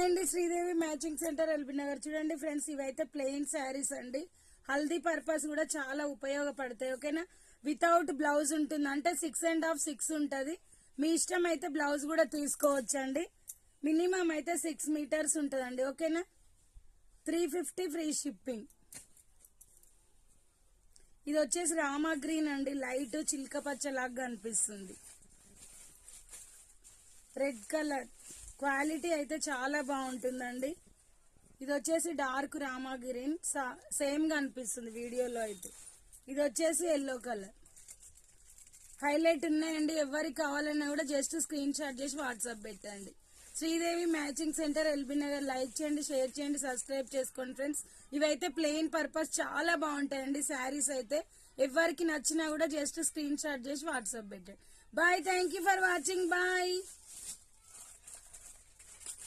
అండి Sridevi matching centre LB Nagar. చూడండి friends, ఇవైతే ప్లెయిన్ శారీస్ అండి. హల్దీ పర్పస్ కూడా చాలా ఉపయోగపడతాయి. ఓకేనా, వితౌట్ బ్లౌజ్ ఉంటుంది, అంటే 6.5 6 ఉంటుంది. మీ ఇష్టం అయితే బ్లౌజ్ కూడా తీసుకోవచ్చండి. మినిమం అయితే 6 మీటర్స్ ఉంటుందండి. ఓకేనా, 350 ఫ్రీ షిప్పింగ్. ఇది వచ్చేసి రామా గ్రీన్ అండి, లైట్ చిల్క పచ్చలాగా అనిపిస్తుంది. రెడ్ కలర్, క్వాలిటీ అయితే చాలా బాగుంటుందండి. ఇది వచ్చేసి డార్క్ రామా గ్రీన్, సేమ్ గా అనిపిస్తుంది వీడియోలో అయితే. ఇది వచ్చేసి ఎల్లో కలర్, హైలైట్ ఉన్నాయండి. ఎవరికి కావాలన్నా కూడా జస్ట్ స్క్రీన్ షాట్ చేసి వాట్సాప్ పెట్టండి. Sridevi matching centre LB Nagar. Like చేయండి, షేర్ చేయండి, సబ్స్క్రైబ్ చేసుకోండి ఫ్రెండ్స్. ఇవైతే ప్లెయిన్ పర్పస్ చాలా బాగుంటాయండి శారీస్ అయితే. ఎవరికి నచ్చినా కూడా జస్ట్ స్క్రీన్ షాట్ చేసి వాట్సాప్ పెట్టండి. Bye, thank you for watching. Bye.